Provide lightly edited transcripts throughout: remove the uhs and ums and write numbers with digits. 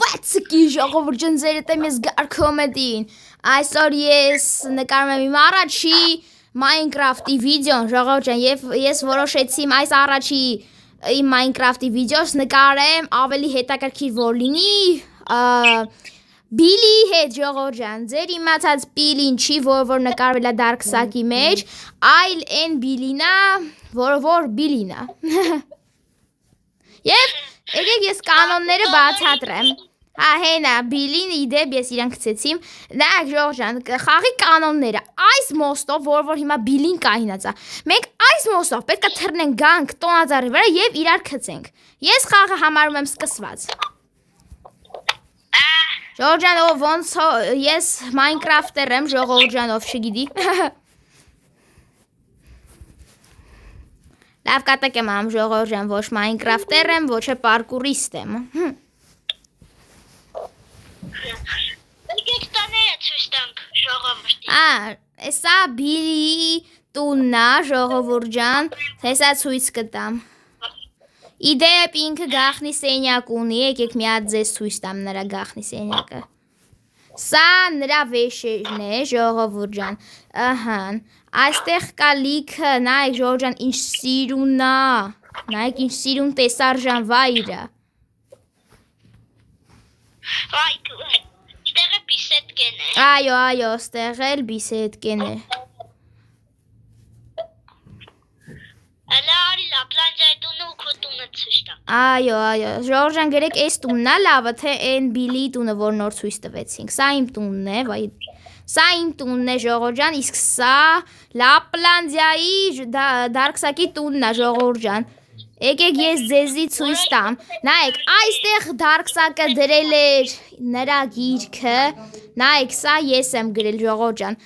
Let's-քի ժողովուրդ ջան, ձեր հետ եմ ես Գար Կոմեդին։ Այսօր ես նկարում եմ իմ առաջի Minecraft-ի վիդեոն, ժողովուրդ ջան, եւ ես որոշեցի այս առաջի իմ Minecraft-ի վիդեոս նկարեմ ավելի հետաքրքիր որ լինի Բիլի հետ ժողովուրդ ջան, ձեր իմացած Բիլին չի, որ նկարվել է Dark-սակի մեջ, այլ այն Բիլին է, որ Բիլին է։ Եվ եկեք ես կանոնները բացատրեմ։ Հա հենա Բիլին իդեպ ես իրան գցեցիմ։ Նայեք ժողովուրդ ջան, խաղի կանոնները։ Այս մոստով, որ հիմա Բիլին կայնած է։ Մենք այս մոստով պետք է թռնենք գանք տոնածառի վրա եւ իրար գցենք։ Ես խաղը համարում եմ սկսված։ Ժողովուրդ ջան, ով ոնց ես Minecraft-եր եմ, ժողովուրդ ջան, ով չգիտի։ Լավ կատակ եմ ամ ժողովուրդ ջան, ոչ Minecraft-եր եմ, ոչ է պարկուրիստ եմ։ Եկեք տաները ցույց տանք ժողովրդին։ Էսա Բիլի տունն է, ժողովուրդ ջան, հեսա ցույց կտամ։ Իդեպ ինքը գախնի սենյակ ունի, եկեք մի հատ ձեզ ցույց տամ նրա գախնի սենյակը։ Սա նրա վեշերն է, ժողովուրդ ջան։ Ահա։ Այստեղ կա լիքը, նայեք ժողովուրդ ջան, ինչ սիրուն է։ Նայեք ինչ սիրուն տեսարժան վայրը։ Վայ, ստեղը բիսետկեն է։ Այո, ստեղ էլ բիսետկեն է։ Ալա արի լապլանջայի տունը ու քո տունը ցույց տամ։ Այո, ժողովուրդ ջան, գրեք այս տունն է լավը, թե այն Բիլի տունը, որ նոր ցույց տվեցինք։ Սա իմ տունն է, վայ։ Սա իմ տունն է, ժողովուրդ ջան, իսկ սա Լապլանդիայի Dark-սակի տունն է, ժողովուրդ ջան։ Եկեք ես ձեզի ցույց տամ։ Նայեք, այստեղ Dark-սակը դրել էր նրա գիրքը։ Նայեք, սա ես եմ գրել, ժողովուրդ ջան։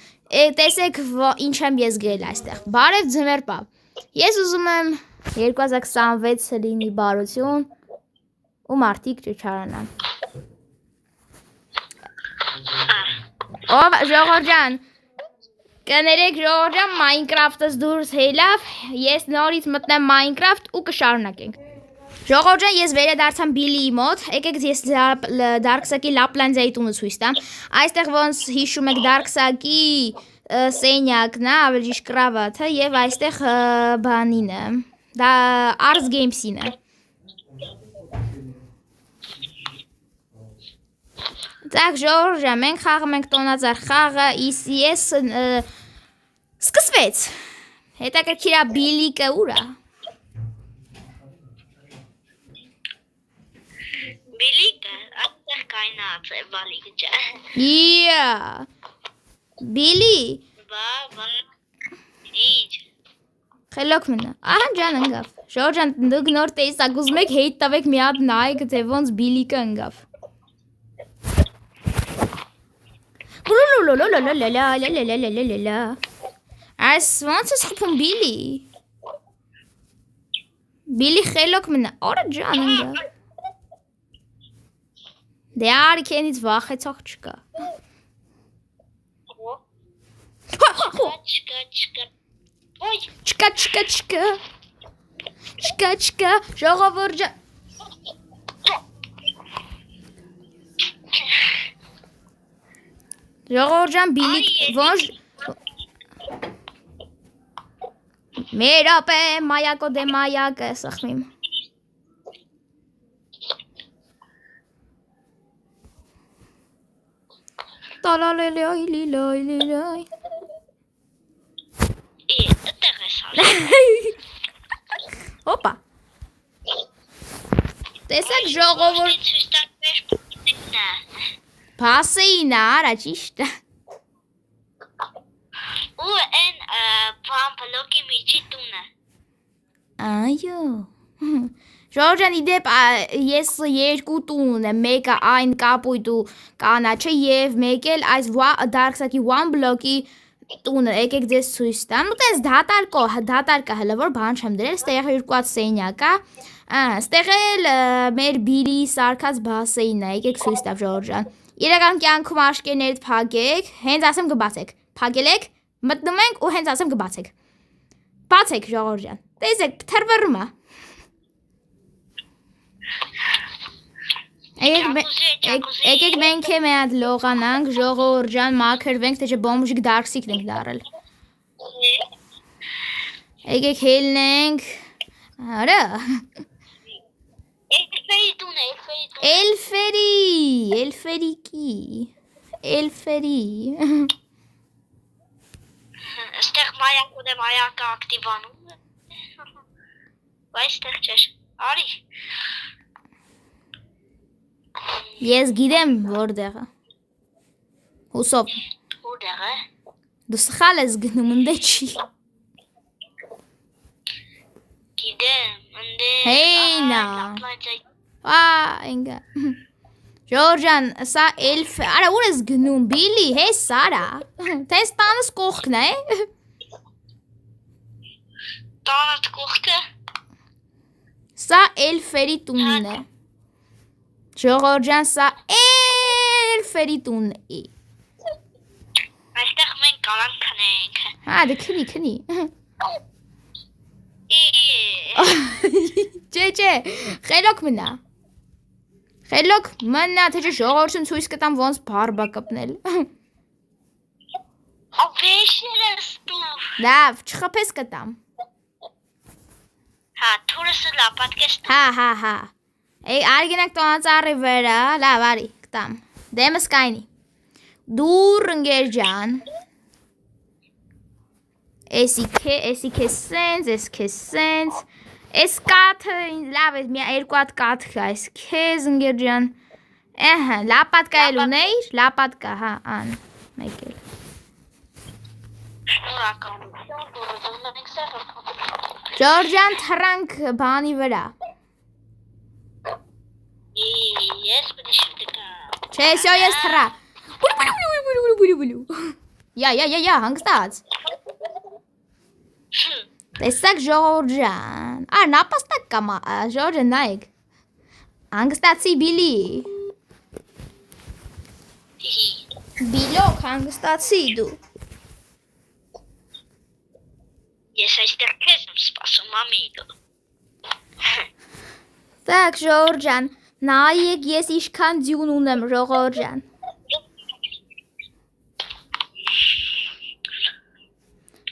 Տեսեք ինչ եմ ես գրել այստեղ։ Բարև ձմեռ պապ։ Ես ուզում եմ 2026 լինի բարություն ու մարդիկ չչարանան։ Ով ժողովուրդ ջան, կներեք ժողովուրդ ջան, Minecraft-ս դուրս հելավ, ես նորից մտնեմ Minecraft ու կշարունակենք։ Ժողովուրդ ջան, ես վերադարձամ Բիլիի մոտ, եկեք ես Dark-սակի Լապլանդիայի տունը ցույց տամ։ Այստեղ ոնց հիշում եք Dark-սակի սենյակն է, ավելի ճիշտ կրավաթը եւ այստեղ բանին է։ Դա Ars Games-ին է։ Так, ժողովուրդ ջան, մենք խաղում ենք տոնածառ խաղը, ես սկսվեց։ Հետաքրքիր է Բիլիկը ուր է։ Բիլիկը այդտեղ կայնած է բալիկը ջան։ Yeah։ Բիլի։ Բա։ Ինչ։ Խելոք մնա։ Ահա ջան ընկավ։ Ժողովուրդ ջան, դուք նոր տեսակ ուզում եք հեյթ տվեք մի հատ նայեք, թե ոնց Բիլիկը ընկավ։ Այս ոնց է խփում Բիլի։ Բիլի խելոք մնա։ Օրա ջան ընկավ։ Դե արի քենից վախեցող չկա։ Չկա։ Ոյ, Չկա, ժողովուրդ ջան։ Ժողովուրդ ջան, Բիլի ոնց Մերապե մայակո դե մայակը սխմիմ։ Տալալելայ։ այդտեղ է սարը։ Հոպա։ Տեսեք ժողովուրդ Ցույց տանք մեր բիսետկնը։ Բասեին արա ճիշտ։ Ու այն բան բլոկի միջի տունը։ Այո։ Ժողովուրդ ջան, իդեպ ես երկու տուն ունեմ, մեկը այն կապույտ ու կանաչը եւ մեկ էլ այս Dark-սակի one block-ի տունը, եկեք ձեզ ցույց տամ։ Ու տես դատարկ է հələ որ բան չեմ դրել, ստեղ երկու հատ սենյակ է։ Ստեղ էլ մեր Բիլի սարքած բասեինն է, եկեք ցույց տամ ժողովուրդ ջան։ Իրական կյանքում աշկերներդ փակեք, հենց ասեմ կբացեք։ Փակել եք, մտնում ենք ու հենց ասեմ կբացեք։ Բացեք ժողովուրդ ջան։ Տեսեք, թրվռում է։ Եկեք մենք է մի հատ լողանանք, ժողովուրդ ջան, մաքրվենք, թե չէ բոմժիկ դարքսիկ ենք դարել։ Եկեք հելնենք։ Արա։ Էլֆերի։ Այստեղ մայակը ակտիվանում է։ Բայց այստեղ չէր։ Արի։ Ես գիտեմ որտեղը։ Հուսով։ Որտեղ է։ Դու սխալ ես գնում, ընդե չի։ Գիտեմ, ընդե։ Հեյնա։ Ինգա։ Ժորժան, սա էլֆ, արա ուր ես գնում, Բիլի, հես Սարա։ Տես տանս կողքն է։ Տանդ կողքը։ Սա էլֆերի տունն է։ Ժողովուրդ, սա էլֆերի տունն է։ Այստեղ մենք կարանք քնենք։ Հա, դե քնի։ Չէ, խելոք մնա, թե չէ ժողովրդին ցույց կտամ ոնց բարբա կպնել։ Ովեշեր ես դու։ Լավ, չխփես կտամ։ Հա, թուրսը լապատկես։ Հա։ Արգենակ տոնածառի վրա, լավ, արի, կտամ։ Դեմս կայնի։ Դուր ընկեր ջան։ Էսի քեզ սենց, Էս կաթը, լավ է, մի երկու հատ կաթ կա, այս քեզ ընկեր ջան։ Ահա, լապատկա էլ ունեիր, լապատկա, հա, ան, մեկ էլ։ Ժորժան թռանք բանի վրա։ Ես պետք է շուտիկա։ Չէ, սյո ես թռա։ Յա, հանգստած։ Տեսակ ժողովուրդ ջան։ Նապաստակ կամ ժորժը նայեք։ Հանգստացի Բիլի։ Բիլոք հանգստացի դու։ Ես այստեղ քեզ եմ սպասում, ամիգո։ Так, ժողովուրդ ջան, նայեք ես ինչքան ձյուն ունեմ, ժողովուրդ ջան։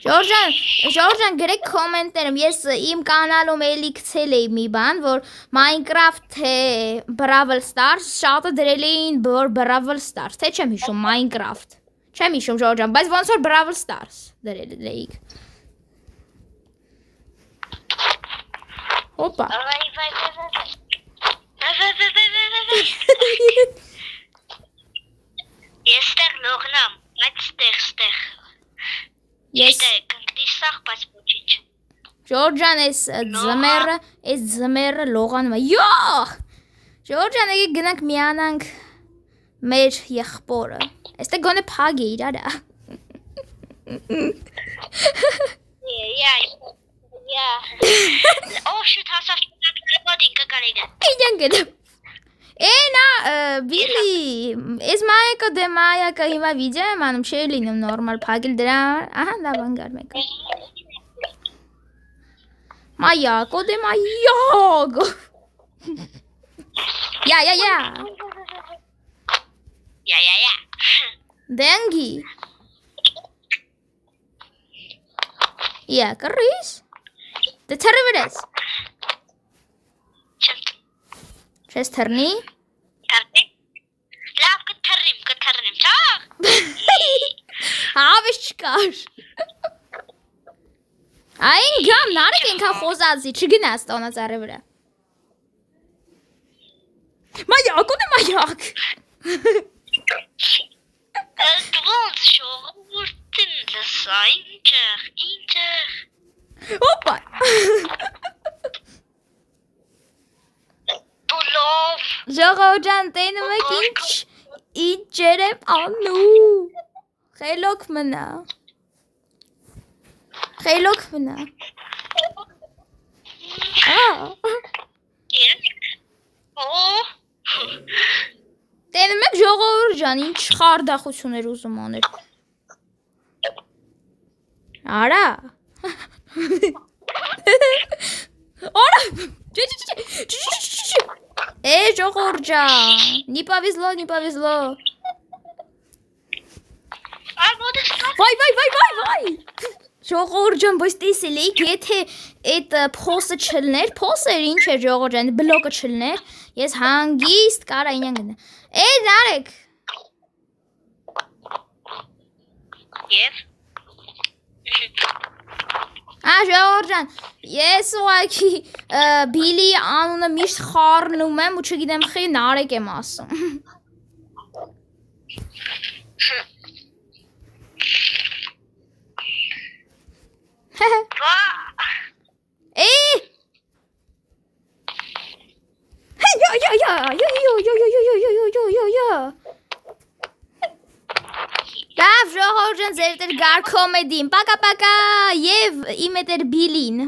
Ժորժան, գրեք կոմենտներում, ես իմ կանալում էլի գցել էի մի բան, որ Minecraft թե Brawl Stars, շատը դրել էին Brawl Stars, թե չեմ հիշում Minecraft, չեմ հիշում ժողովուրդ ջան, բայց ոնց որ Brawl Stars դրել էիք։ Հոպա։ Ես ստեղ լողնամ, բայց ստեղ։ Ես կնկնի սաղ, բայց ոչինչ։ Ժորժ ջան, այս ձմեռը լողանում է։ Յո! Ժորժ ջան, եկեք գնանք միանանք մեր եղբորը։ Այստեղ գոնե փագ է իրարա։ Ով շուտ հասավ շուտակրեպոտ ինքը կարեգը։ Իջան գետը։ Նա, Բիլի, ես մայակը դե մայակը հիմա վիդեո եմ անում, չի լինում նորմալ փագել դրա, ահա լավ անգար մեկը։ Մայակը դե մայակ։ Յա։ Դենգի։ Յա, կռիս։ Դե թռի վրես։ Չես թռնի։ Լավ կթռնիմ, չաղ։ Հավես չկար։ Այն գամ, նարեկ ենքան խոզածի, չգնաս տոնածառի վրա։ Մայակ, ունե մայակ։ Դվոնց շողուրդին լսա, ինջեղ։ Հոպա։ Բոլով։ Ժողովուրդ ջան, տենում եք ինչ ջերեմ անում։ Խելոք մնա։ Տենում եք ժողովուրդ ջան, ինչ խարդախություն էր ուզում աներ։ Արա։ Արա։ Չէ։ Ժողովուրդ ջան, не повезло, не повезло։ Այ ո՞ւր է։ Վայ։ Ժողովուրդ ջան, բայց տեսել եք, եթե այդ փոսը չլներ, փոսը ինչ է ժողովուրդ ջան, բլոկը չլներ, ես հանգիստ կարա ինյան գնա։ Նարեկ։ Եվ Ժողովուրդ ջան, ես ուղղակի Բիլի անունը միշտ խառնում եմ ու չգիտեմ խի Նարեկ եմ ասում։ Լավ ժողովուրդ ջան, ձեր դեր գար կոմեդին։ Պակա եւ իմ հետ էր Բիլին։